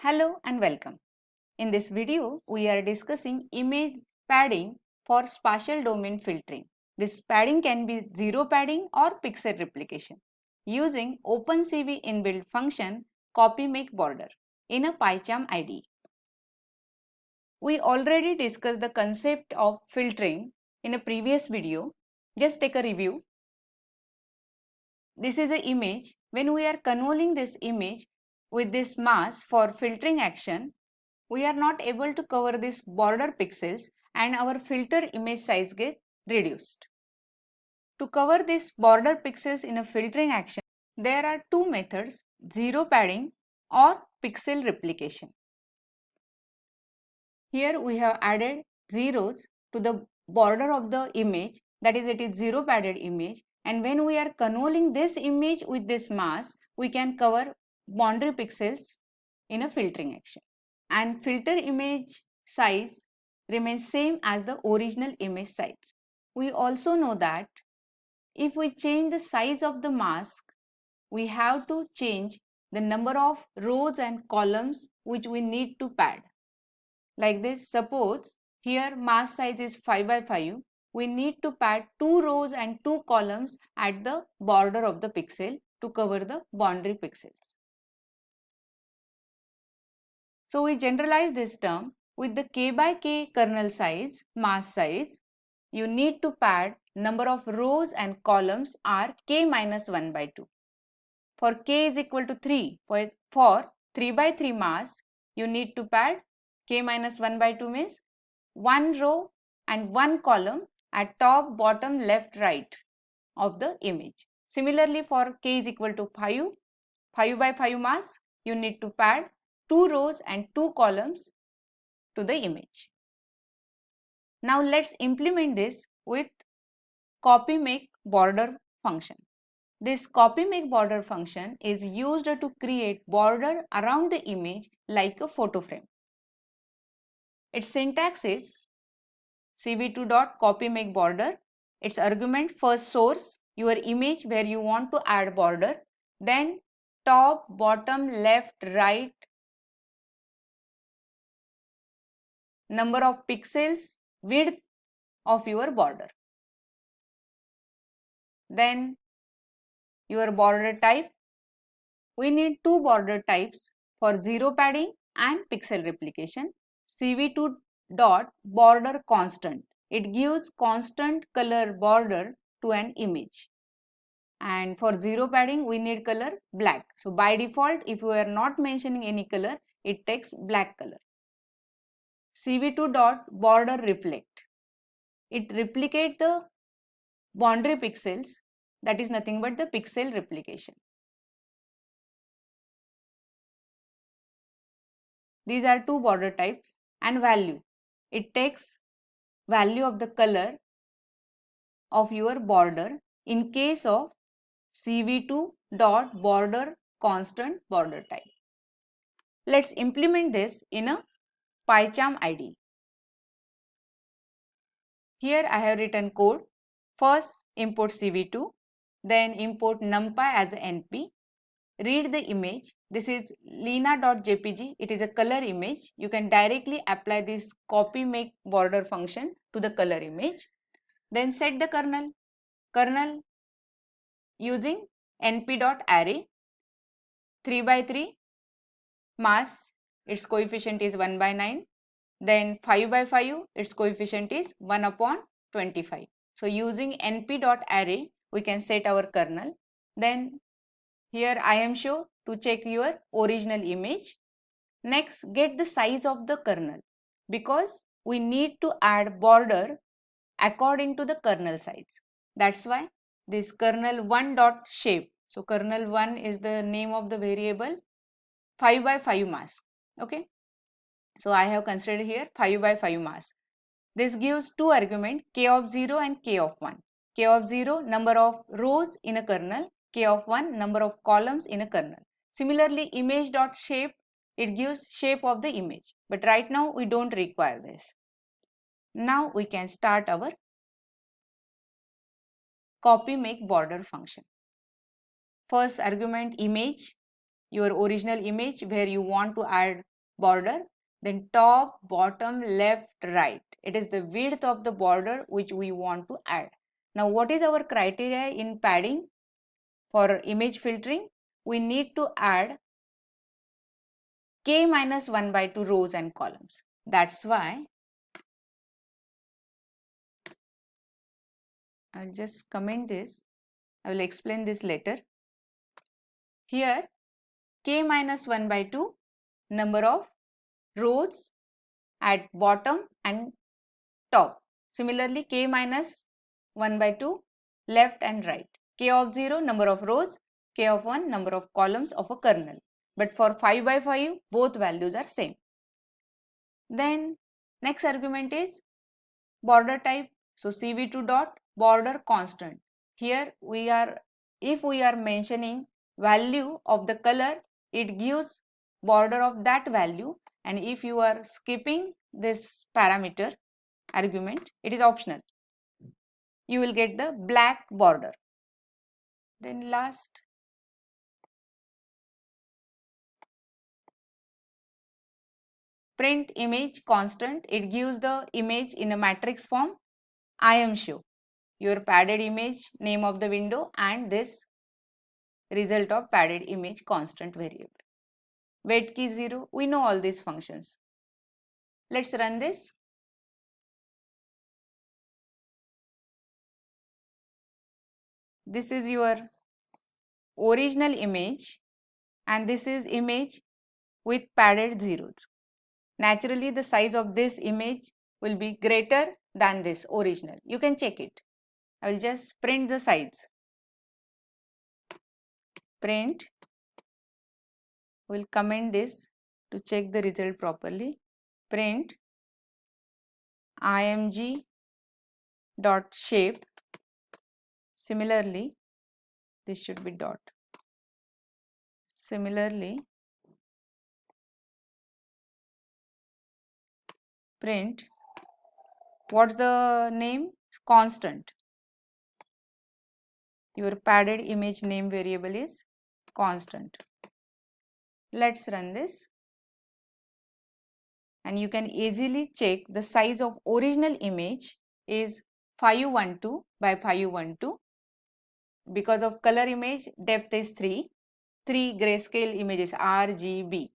Hello and welcome. In this video, we are discussing image padding for spatial domain filtering. This padding can be zero padding or pixel replication using OpenCV inbuilt function copyMakeBorder in a PyCharm IDE. We already discussed the concept of filtering in a previous video. Just take a review. This is an image. When we are convolving this image with this mask for filtering action, we are not able to cover these border pixels and our filter image size gets reduced. To cover these border pixels in a filtering action, there are two methods, zero padding or pixel replication. Here we have added zeros to the border of the image, that is, it is zero padded image, and when we are convolving this image with this mask, we can cover boundary pixels in a filtering action. And filter image size remains same as the original image size. We also know that if we change the size of the mask, we have to change the number of rows and columns which we need to pad. Like this, suppose here mask size is 5 by 5, we need to pad 2 rows and 2 columns at the border of the pixel to cover the boundary pixels. So we generalize this term with the k by k kernel size, mask size. You need to pad number of rows and columns are k minus 1 by 2. For k is equal to 3, for 3 by 3 mask, you need to pad k minus 1 by 2 means 1 row and 1 column at top, bottom, left, right of the image. Similarly, for k is equal to 5 by 5 mask, you need to pad 2 rows and 2 columns to the image. Now let's implement this with copyMakeBorder function. This copyMakeBorder function is used to create border around the image like a photo frame. Its syntax is cv2.copyMakeBorder. Its argument first source, your image where you want to add border, then top, bottom, left, right, number of pixels, width of your border. Then your border type. We need two border types for zero padding and pixel replication. cv2.border_constant. It gives constant color border to an image. And for zero padding, we need color black. So by default, if you are not mentioning any color, it takes black color. cv2.border_reflect. It replicates the boundary pixels, that is nothing but the pixel replication. These are two border types. And value. It takes value of the color of your border in case of cv2.border_constant border type. Let's implement this in a PyCharm IDE. Here I have written code. First import cv2, then import numpy as np. Read the image. This is lena.jpg. It is a color image. You can directly apply this copyMakeBorder function to the color image. Then set the kernel. Kernel using np.array. 3 by 3 mass, its coefficient is 1 by 9. Then 5 by 5, its coefficient is 1 upon 25. So using np.array, we can set our kernel. Then here I am sure to check your original image. Next, get the size of the kernel because we need to add border according to the kernel size. That's why this kernel1.shape. So kernel1 is the name of the variable 5 by 5 mask. Okay. So I have considered here 5 by 5 mask. This gives two arguments, k of 0 and k of 1. K of 0 number of rows in a kernel, k of 1 number of columns in a kernel. Similarly, image.shape, it gives shape of the image. But right now we don't require this. Now we can start our copyMakeBorder function. First argument image, your original image where you want to add border, then top, bottom, left, right. It is the width of the border which we want to add. Now what is our criteria in padding for image filtering? We need to add k minus 1 by 2 rows and columns. That's why I'll just comment this. I will explain this later. Here k minus 1 by 2 number of rows at bottom and top. Similarly, k minus 1 by 2 left and right. K of 0 number of rows, k of 1 number of columns of a kernel. But for 5 by 5 both values are same. Then next argument is border type. So CV2 dot border constant. Here we are, if we are mentioning value of the color, it gives border of that value, and if you are skipping this parameter argument, it is optional. You will get the black border. Then last, print image constant. It gives the image in a matrix form. I am show your padded image, name of the window, and this result of padded image constant variable. Wait key 0. We know all these functions. Let's run this. This is your original image and this is image with padded zeros. Naturally, the size of this image will be greater than this original. You can check it. I will just print the size. Print. We'll comment this to check the result properly. Print img dot shape. Similarly, this should be dot. Similarly, print, what's the name? Constant. Your padded image name variable is constant. Let's run this. And you can easily check the size of original image is 512 by 512. Because of color image, depth is 3 grayscale images RGB,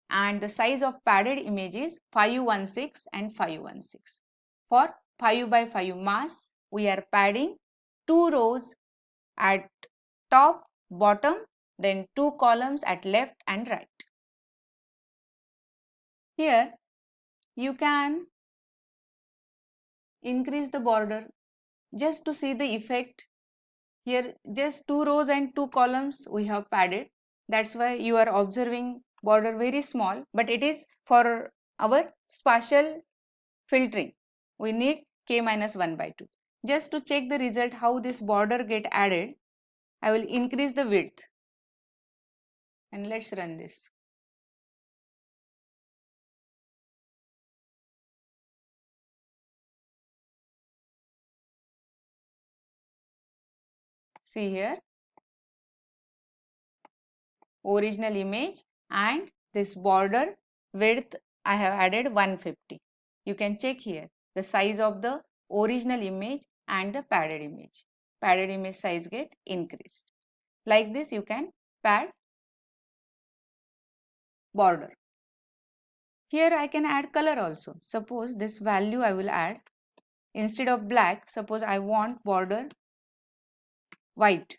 and the size of padded image is 516 and 516. For 5 by 5 mass, we are padding 2 rows at top, bottom, then 2 columns at left and right. Here you can increase the border just to see the effect. Here just 2 rows and 2 columns we have padded. That's why you are observing border very small, but it is for our spatial filtering. We need k minus 1 by 2. Just to check the result how this border get added, I will increase the width and let's run this. See here, original image and this border width I have added 150. You can check here the size of the original image and the padded image. Padded image size get increased. Like this you can pad border. Here I can add color also. Suppose this value I will add, instead of black, suppose I want border white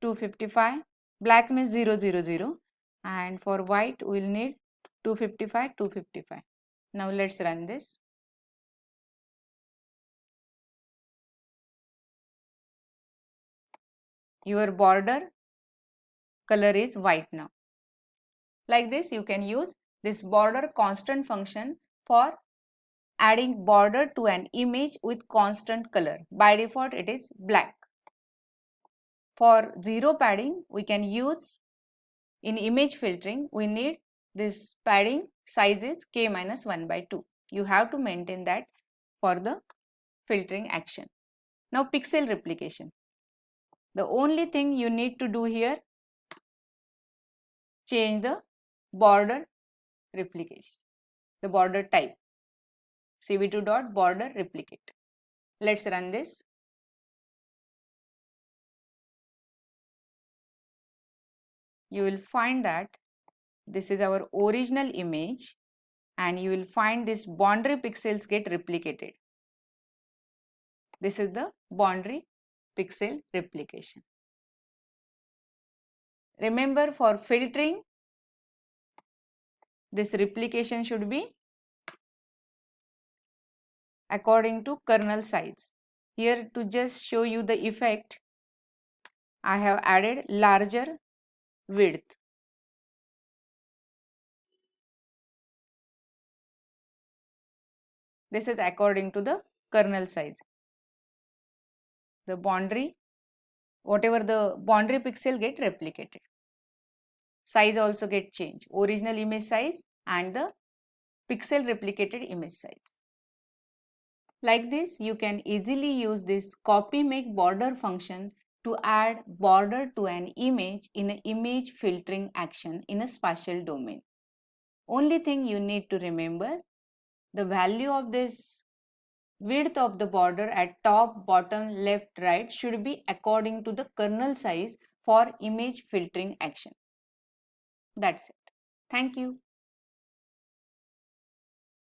255, black means 000, and for white we will need 255 255. Now let's run this. Your border color is white now. Like this you can use this border constant function for adding border to an image with constant color. By default it is black. For zero padding we can use, in image filtering we need this padding size is k minus 1 by 2. You have to maintain that for the filtering action. Now pixel replication. The only thing you need to do here, change the border replication, the border type, cv2 dot border replicate. Let's run this. You will find that this is our original image and you will find this boundary pixels get replicated. This is the boundary pixel replication. Remember, for filtering, this replication should be according to kernel size. Here, to just show you the effect, I have added larger width. This is according to the kernel size. The boundary, whatever the boundary pixel get replicated. Size also get changed. Original image size and the pixel replicated image size. Like this, you can easily use this copy make border function to add border to an image in an image filtering action in a spatial domain. Only thing you need to remember, the value of this width of the border at top, bottom, left, right should be according to the kernel size for image filtering action. That's it. Thank you.